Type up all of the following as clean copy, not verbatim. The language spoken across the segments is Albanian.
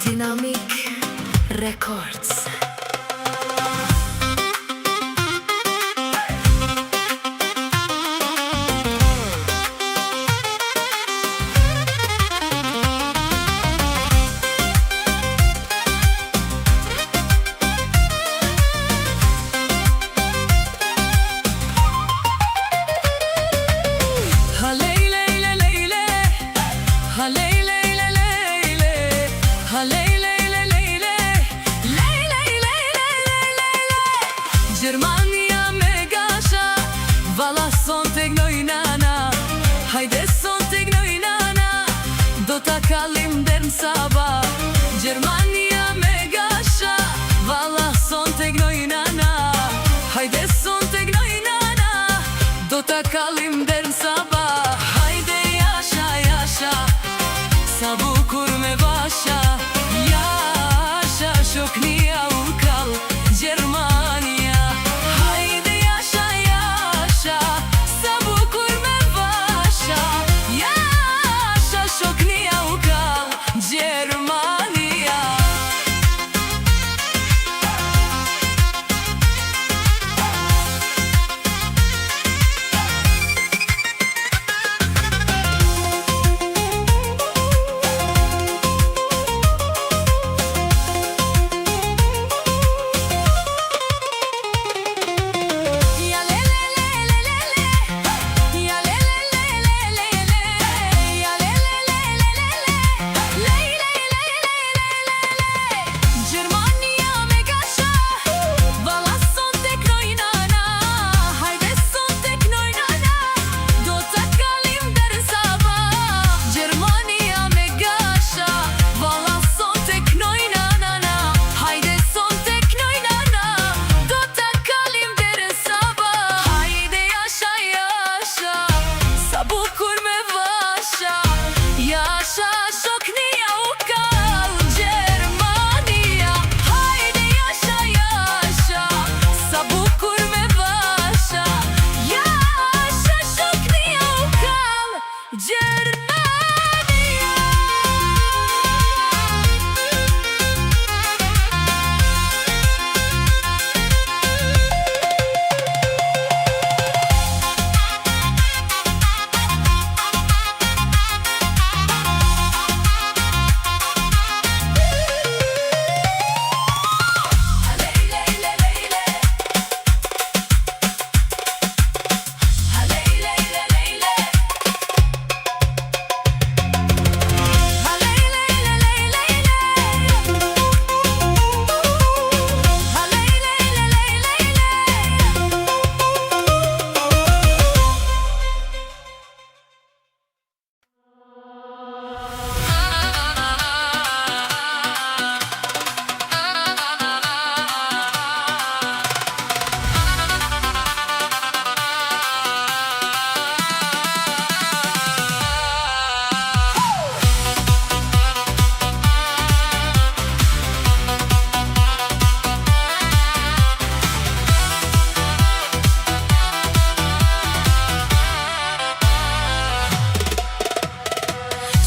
Dynamic Records. Gjermania me gasha, valla son tek noj nana. Hajde son tek noj nana, do ta kallim der n'saba. Gjermania me gasha, valla son tek noj nana. Hajde son tek noj nana, do ta kallim der n'saba. Hajde jasha, jasha, sa bukur me vasha. Jasha, shoknia u kall, Gjermania.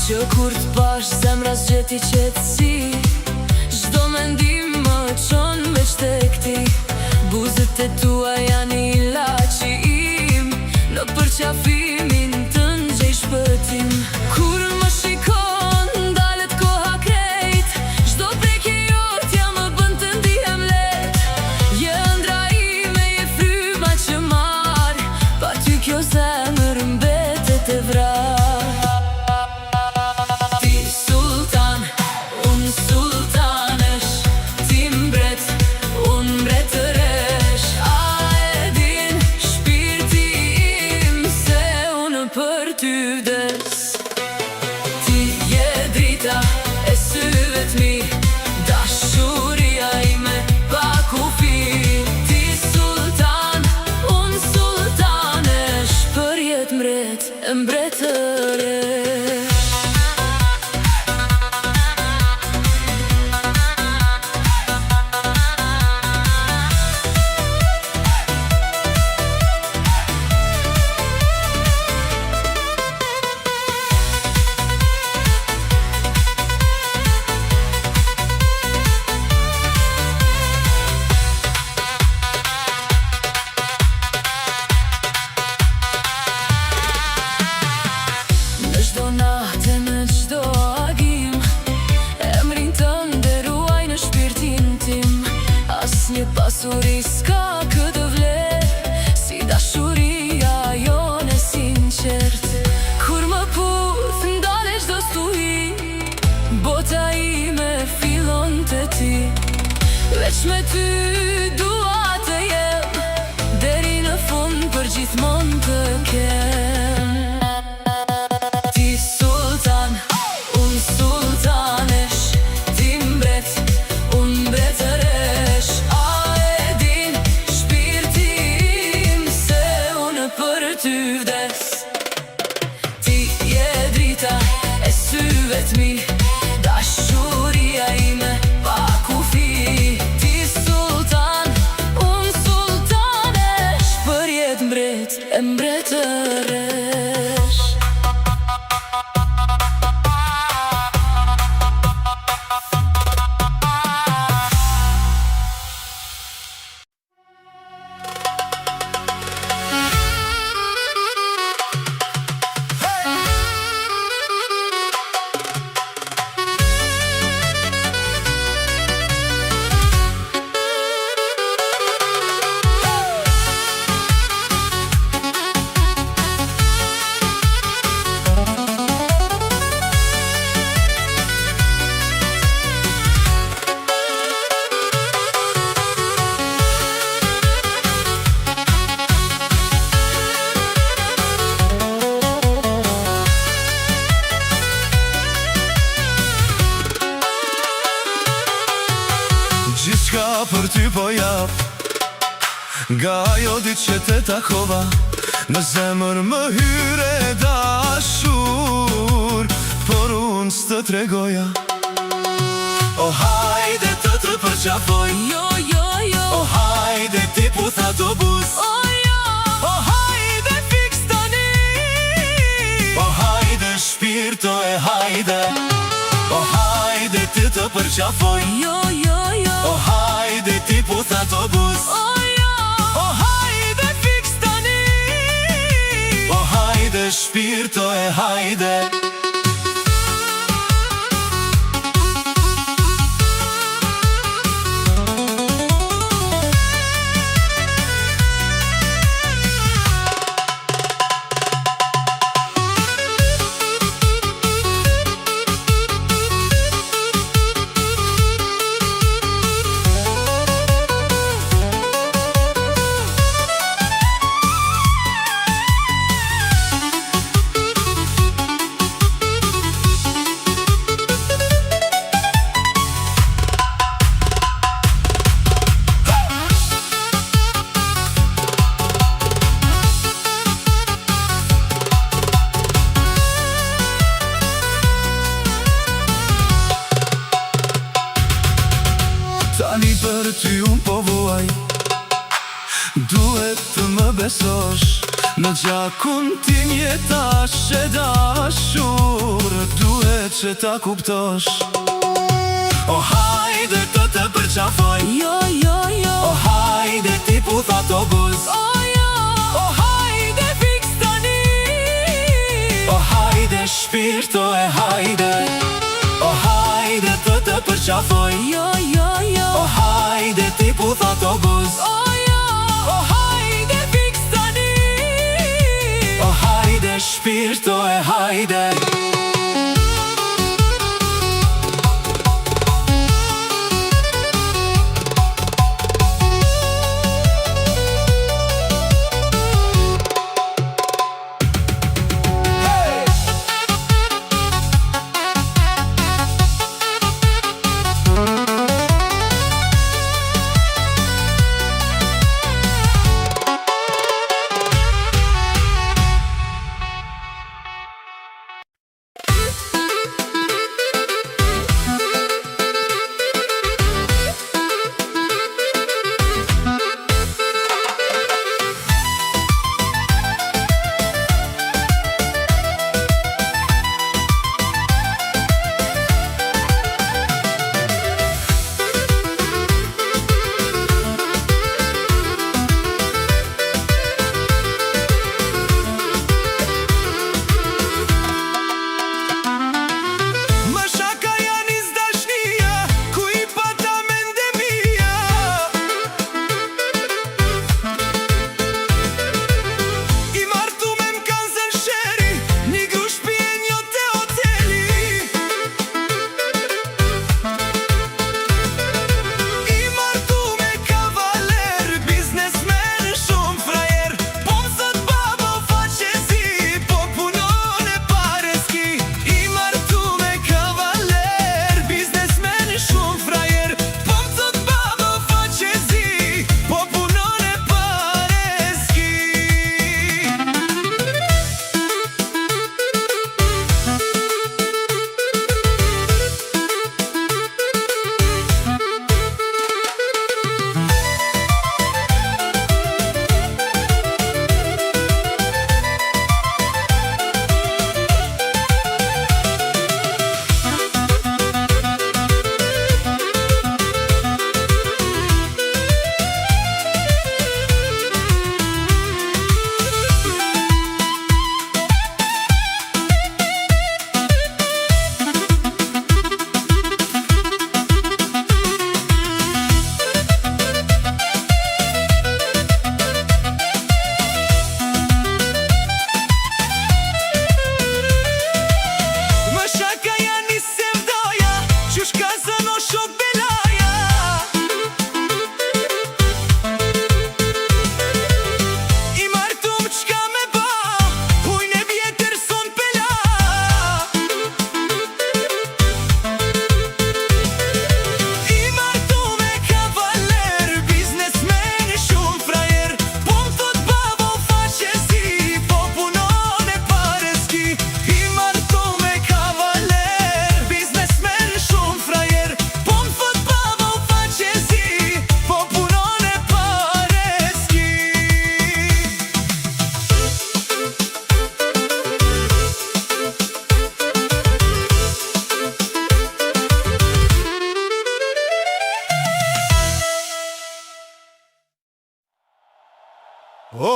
Që kur t'pash zemra s'gjeti qetësi, çdo mendim më çon veç tek ti. Buzët e tua janë ilaçi im, në përqafimin tënd gjej shpëtim. Kur më shikon ndalet koha krejt, çdo prekje jotja më bën të ndihem let. Je ëndra ime, je fryma që marr, pa ty kjo zemër mbetet e vrarë. Për ty vdes pasuri s'ka këtë vlerë si dashuria jone sinqert. Kur më puth ndale çdo stuhi, bota ime fillon te ti. Veç me ty dua të jem, deri në fund për gjithmonë të kem. Ti sultan, unë sultanesh, ti mbret, unë mbretëresh. A e din shpirti im se unë për ty vdes. Ti je drita e syve t'mi, dashuria ime pa kufi. Ti sultan, unë sultanesh, për jetë mbret e mbretëresh. Gjithçka për ty po jap, nga ajo ditë që te takova, në zemër më hyre dashur, por unë s'të tregoja. O hajde të përqafoj, Jo, jo, jo, o hajde ti putha do buz, o jo, o hajde fiks tani, o hajde shpirto e hajde, o hajde ti të përqafoj, jo, jo, jo, o hajde ti putha do buz, o jo, o hajde fiks tani, o hajde shpirto e hajde. Tani për ty unë po vuaj, duhet të më besosh, në gjakun ti njetash e dashur, duhet që ta kuptosh. O hajde të përqafoj, jo, jo, jo, o hajde ti putha to buz, o jo, o hajde fiks tani, o hajde shpirto e hajde, o hajde të përqafoj, jo, jo, jo, o hajde ti putha to buz, o jo, o hajde fiks tani, o hajde shpirto e hajde.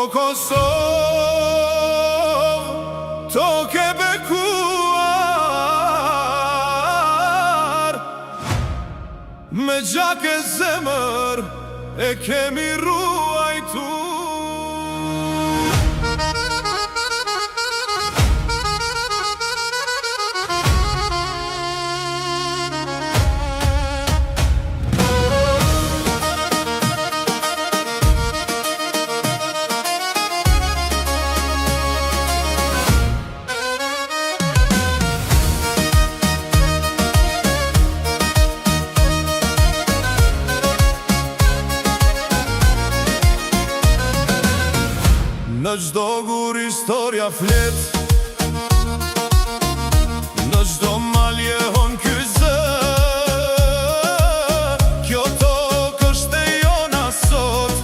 Kosovë, toke bekuar, me gjak e zemër e kemi ruajtur. Në gjdo gur historia flet, në gjdo malje hon ky zë. Kjo tokë është e jona sot,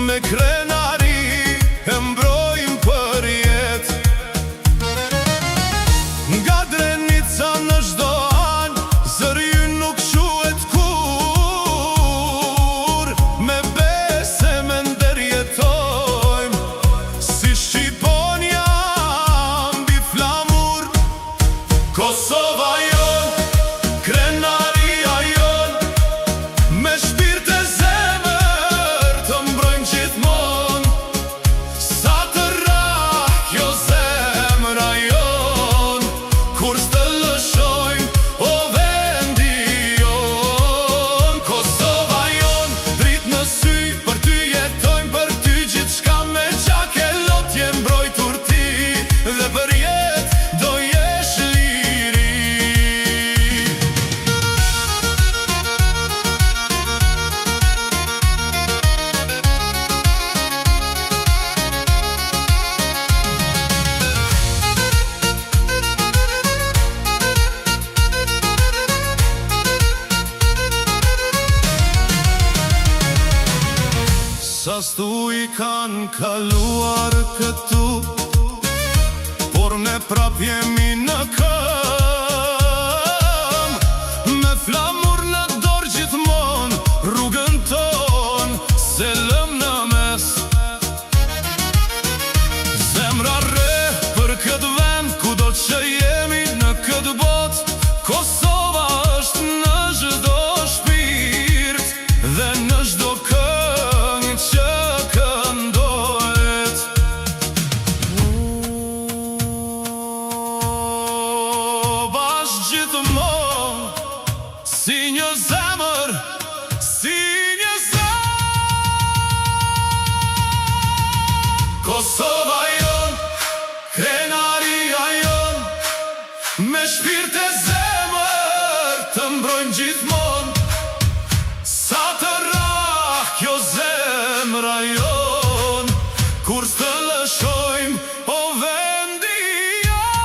me krenari e mbrojmë për jet. Nga Drenica në gjdo anë, zëri nuk shuhet kur. Me bese me ndërjetojmë, Shqiponia mbi flamur. Kosova jon, krenaria jon, me shpirt e zemër të mbrojmë gjithmon. Sa të rah kjo zemra jon, kur s'të lëshojmë o vendi jon. Kosova jon, drit në sy, për ty jetojmë, për ty gjithçka me gjak e lot jem mbrojtur ti, dhe për jet do jesh liri. Sa stu I kanë kaluar këtu, por ne prap jemi në këm. Me flamur në dorë gjithmon, rrugën ton se lëm në mes. Zemra re për këtë vend, kudo që jemi në këtë bot. Kosova është në çdo shpirt dhe në çdo këngë që këndohet. Bashkë gjithmonë, si një zemër, si një zemër. Kosova jon, krenaria jon, me shpirt e zemër të mbrojmë gjithmon. Sa të rah kjo zemra jon, kur s'të lëshojmë o vendi jon.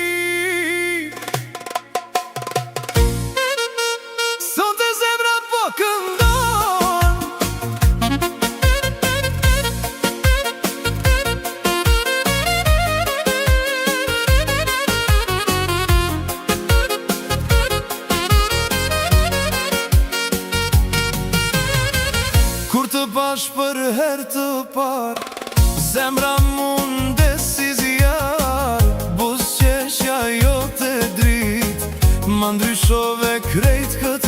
Hey, sot e zemrat po këndon. Kur të bash për herë të parë, zemra munde si zjarë. Buzëqeshja jote drit, ma ndryshove krejt këtë